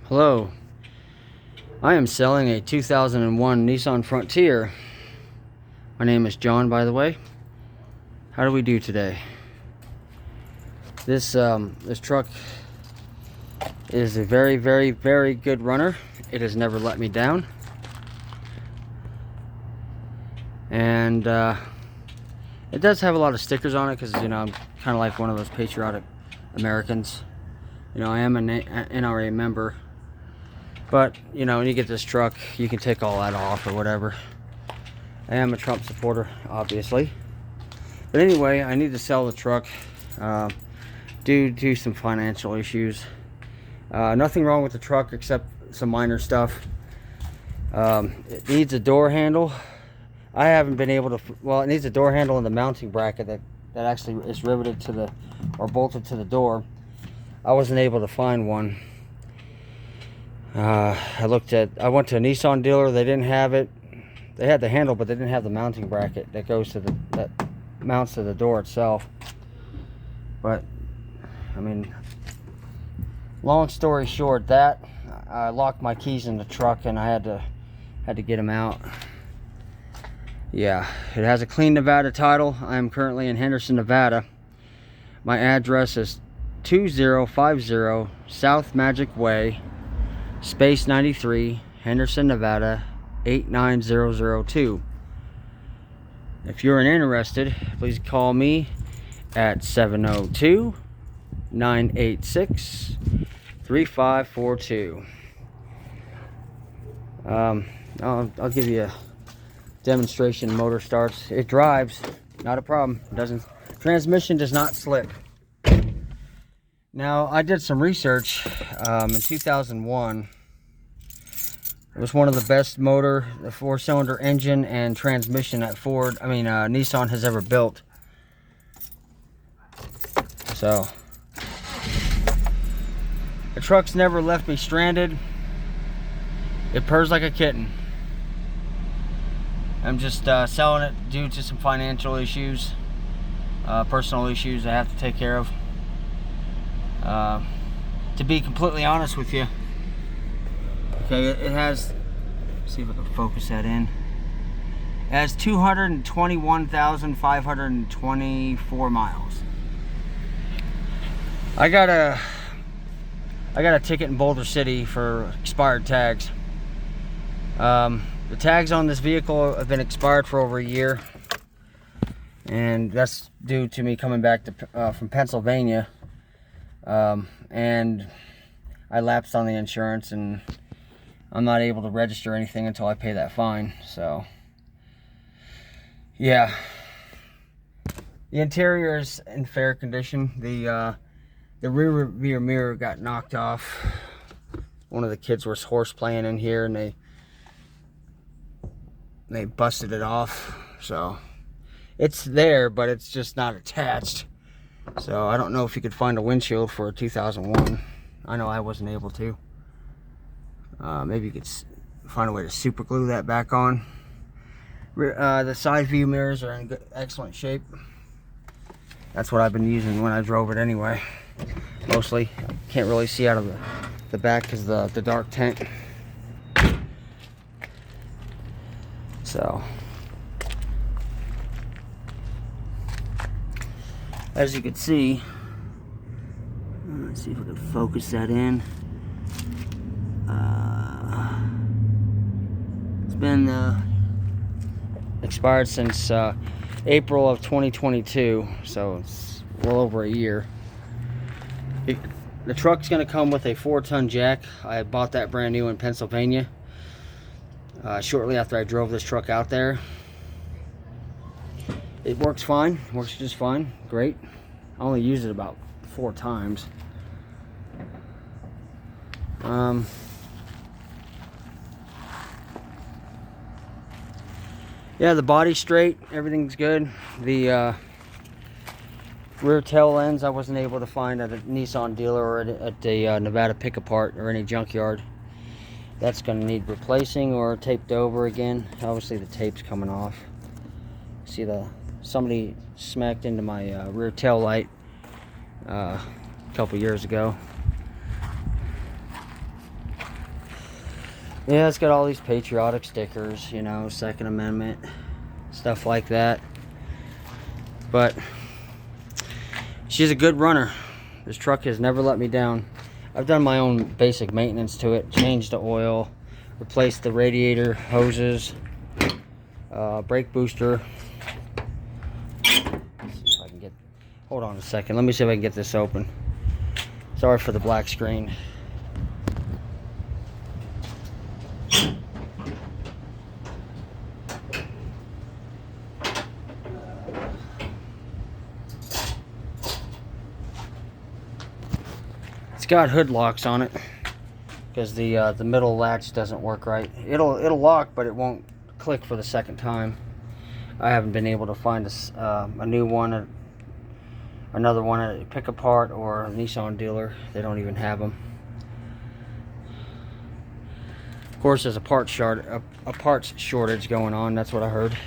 Hello, I am selling a 2001 Nissan Frontier. My name is John, by the way. How do we do today? This truck is a very, very, very good runner. It has never let me down. And it does have a lot of stickers on it because, you know, I'm kind of like one of those patriotic Americans. You know, I am an NRA member. But, you know, when you get this truck, you can take all that off or whatever. I am a Trump supporter, obviously. But anyway, I need to sell the truck due to some financial issues. Nothing wrong with the truck except some minor stuff. It needs a door handle. I haven't been able to, well, it needs a door handle and the mounting bracket that actually is riveted to the, or bolted to the door. I wasn't able to find one. I went to a Nissan dealer. They didn't have it. They had the handle, but they didn't have the mounting bracket that goes to that mounts to the door itself. But I mean, long story short, I locked my keys in the truck and I had to get them out. Yeah, it has a clean Nevada title. I am currently in Henderson, Nevada. My address is 2050 South Magic Way, Space 93, Henderson, Nevada 89002. If you're interested, please call me at 702-986-3542. I'll give you a demonstration. Motor starts. It drives, not a problem. Transmission does not slip. Now, I did some research in 2001. It was one of the best the 4-cylinder engine and transmission that Nissan has ever built. So, the truck's never left me stranded. It purrs like a kitten. I'm just selling it due to some financial issues, personal issues I have to take care of. To be completely honest with you, okay, it has, see if I can focus that in. It has 221,524 miles. I got a ticket in Boulder City for expired tags. The tags on this vehicle have been expired for over a year, and that's due to me coming back from Pennsylvania. And I lapsed on the insurance, and I'm not able to register anything until I pay that fine. So yeah, the interior is in fair condition. The rear view mirror got knocked off. One of the kids was horse playing in here, and they busted it off. So it's there, but it's just not attached. So I don't know if you could find a windshield for a 2001. I know I wasn't able to. Maybe you could find a way to super glue that back on. The side view mirrors are in excellent shape. That's what I've been using when I drove it anyway. Mostly. Can't really see out of the back because the dark tent. So, as you can see, let's see if we can focus that in. It's been expired since April of 2022, so it's well over a year. The truck's going to come with a 4-ton jack. I bought that brand new in Pennsylvania shortly after I drove this truck out there. It works fine, works just fine, great. I only used it about 4 times. Yeah, the body's straight, everything's good. The rear tail ends I wasn't able to find at a Nissan dealer or at the Nevada pick-apart or any junkyard. That's going to need replacing or taped over again. Obviously the tape's coming off. See, somebody smacked into my rear tail light a couple years ago. Yeah, it's got all these patriotic stickers, you know, Second Amendment, stuff like that. But she's a good runner. This truck has never let me down. I've done my own basic maintenance to it, changed the oil, replaced the radiator hoses, brake booster. Let's see if I can get, hold on a second, let me see if I can get this open. Sorry for the black screen. It's got hood locks on it because the middle latch doesn't work right. It'll lock, but it won't click for the second time. I haven't been able to find a new one, another one at a pick apart or a Nissan dealer. They don't even have them. Of course, there's a parts shortage going on. That's what I heard.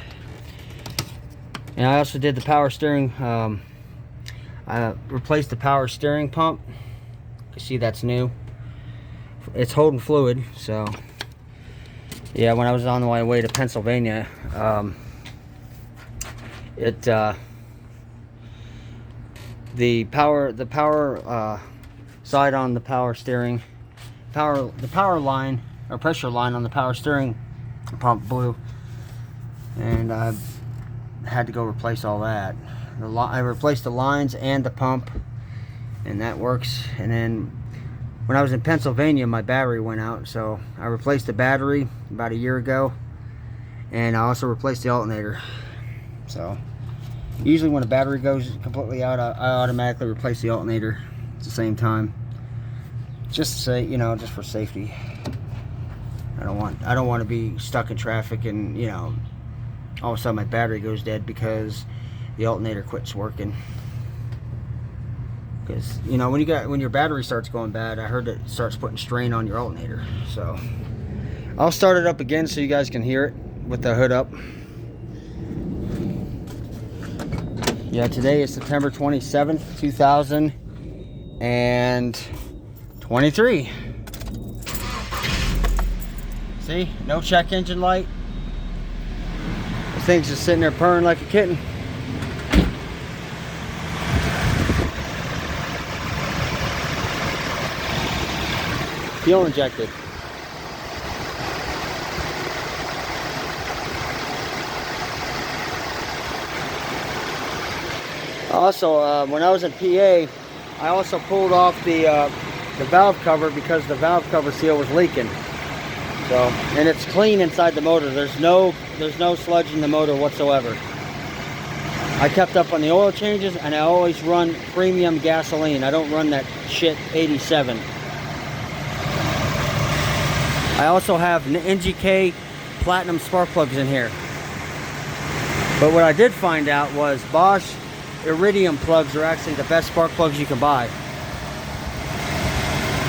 And I also did the power steering. I replaced the power steering pump. You see, that's new. It's holding fluid, so yeah. When I was on my way to Pennsylvania, the power side on the power steering, the power line or pressure line on the power steering pump blew, and I had to go replace all that. I replaced the lines and the pump, and that works. And then when I was in Pennsylvania, my battery went out, so I replaced the battery about a year ago, and I also replaced the alternator. So usually when a battery goes completely out, I automatically replace the alternator at the same time, just to say, you know, just for safety. I don't want to be stuck in traffic and, you know, all of a sudden my battery goes dead because the alternator quits working. Because, you know, when your battery starts going bad, I heard it starts putting strain on your alternator. So I'll start it up again so you guys can hear it with the hood up. Yeah, today is September 27th, 2023. See, no check engine light. This thing's just sitting there purring like a kitten. Fuel injected. Also, when I was in PA, I also pulled off the valve cover because the valve cover seal was leaking. So, and it's clean inside the motor. There's no sludge in the motor whatsoever. I kept up on the oil changes, and I always run premium gasoline. I don't run that shit 87. I also have NGK Platinum spark plugs in here. But what I did find out was Bosch Iridium plugs are actually the best spark plugs you can buy.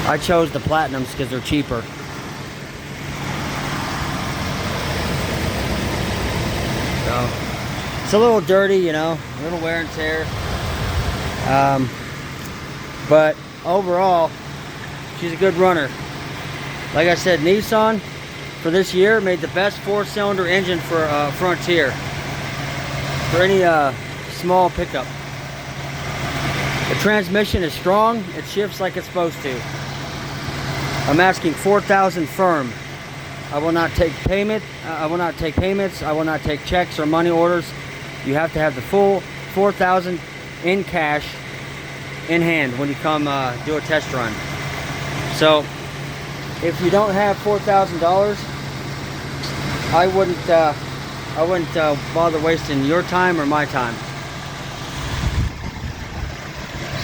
I chose the Platinums because they're cheaper. So, it's a little dirty, you know, a little wear and tear. But overall, she's a good runner. Like I said, Nissan for this year made the best 4-cylinder engine for Frontier. For any small pickup. The transmission is strong. It shifts like it's supposed to. I'm asking 4,000 firm. I will not take payment. I will not take payments. I will not take checks or money orders. You have to have the full 4,000 in cash in hand when you come do a test run. So if you don't have $4,000, I wouldn't bother wasting your time or my time.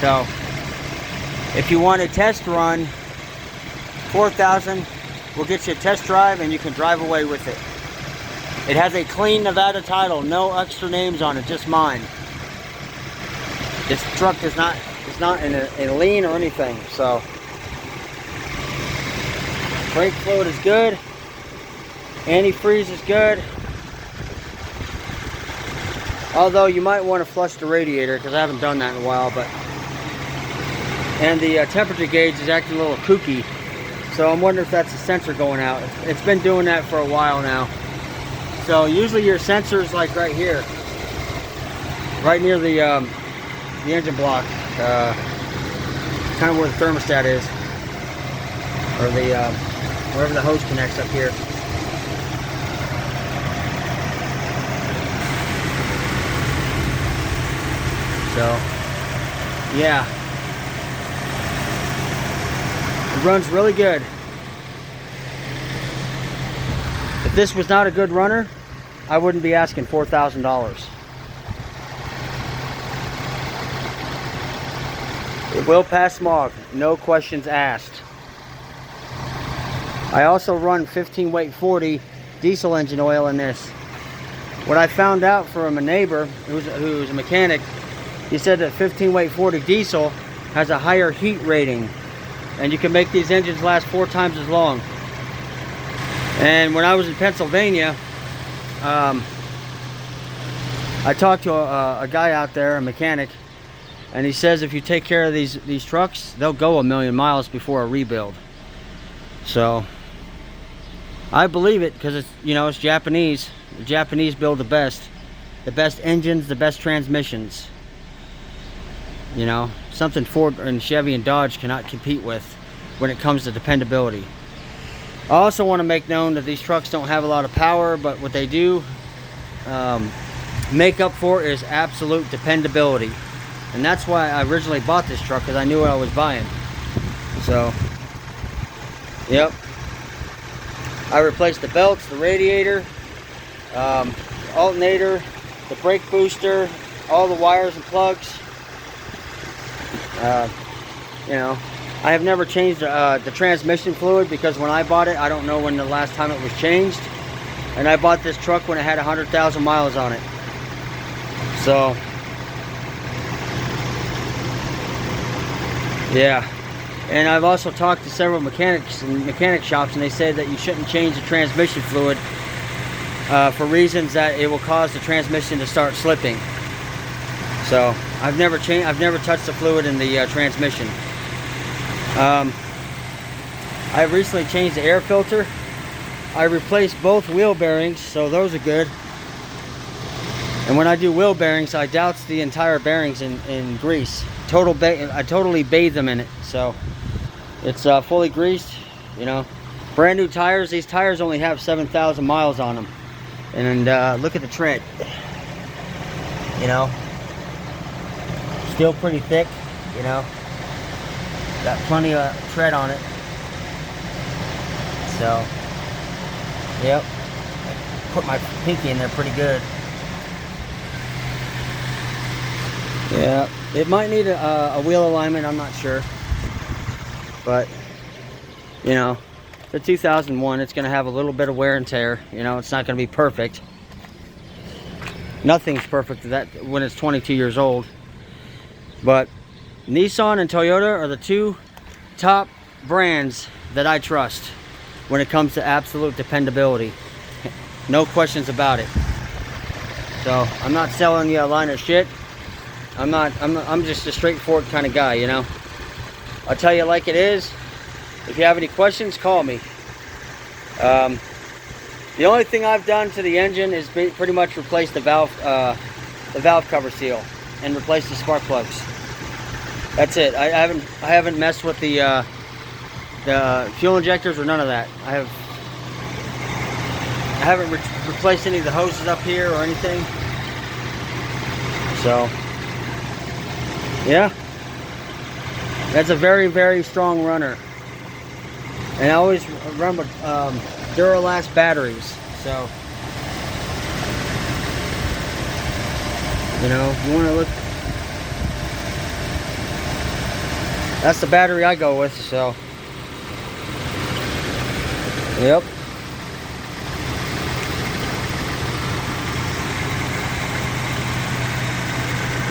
So if you want a test run, 4,000 will get you a test drive and you can drive away with it. It has a clean Nevada title, no extra names on it, just mine. This truck is not in a lien or anything, so brake fluid is good, antifreeze is good. Although you might want to flush the radiator because I haven't done that in a while, but and the temperature gauge is acting a little kooky, So I'm wondering if that's a sensor going out. It's been doing that for a while now. So usually your sensor's like right here, right near the engine block, kind of where the thermostat is, or the wherever the hose connects up here. So yeah, it runs really good. If this was not a good runner, I wouldn't be asking $4,000. It will pass smog, no questions asked. I also run 15 weight 40 diesel engine oil in this. What I found out from a neighbor who's a mechanic, he said that 15 weight 40 diesel has a higher heat rating, and you can make these engines last 4 times as long. And when I was in Pennsylvania, I talked to a guy out there, a mechanic, and he says if you take care of these trucks, they'll go 1,000,000 miles before a rebuild. So I believe it, because it's, you know, it's Japanese. The Japanese build the best engines, the best transmissions. You know, something Ford and Chevy and Dodge cannot compete with when it comes to dependability. I also want to make known that these trucks don't have a lot of power, but what they do make up for is absolute dependability. And that's why I originally bought this truck, because I knew what I was buying. So, yep. I replaced the belts, the radiator, alternator, the brake booster, all the wires and plugs. You know, I have never changed the transmission fluid, because when I bought it, I don't know when the last time it was changed. And I bought this truck when it had 100,000 miles on it. So, yeah. And I've also talked to several mechanics and mechanic shops, and they say that you shouldn't change the transmission fluid for reasons that it will cause the transmission to start slipping. So I've never touched the fluid in the transmission. I recently changed the air filter. I replaced both wheel bearings, so those are good. And when I do wheel bearings, I douse the entire bearings in grease. I totally bathe them in it, so it's fully greased. You know, brand new tires. These tires only have 7,000 miles on them, and look at the tread. You know, still pretty thick. You know, got plenty of tread on it. So, yep, put my pinky in there pretty good. Yeah, it might need a wheel alignment, I'm not sure. But, you know, the 2001, it's going to have a little bit of wear and tear. You know, it's not going to be perfect. Nothing's perfect when it's 22 years old. But Nissan and Toyota are the two top brands that I trust when it comes to absolute dependability. No questions about it. So I'm not selling you a line of shit. I'm just a straightforward kind of guy, you know. I'll tell you like it is. If you have any questions, call me. The only thing I've done to the engine is pretty much replace the valve cover seal and replace the spark plugs. That's it. I haven't messed with the fuel injectors or none of that. I haven't replaced any of the hoses up here or anything. So, yeah, that's a very, very strong runner. And I always run with Duralast batteries. So, you know, if you want to look, that's the battery I go with. So, yep.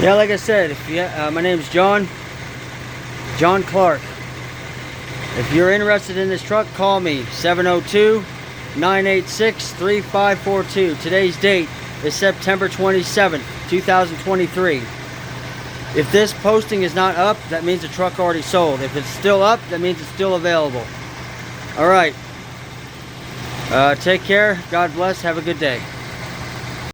Yeah, like I said, my name's John Clark. If you're interested in this truck, call me, 702-986-3542. Today's date is September 27th, 2023. If this posting is not up, that means the truck already sold. If it's still up, that means it's still available. All right. Take care. God bless. Have a good day.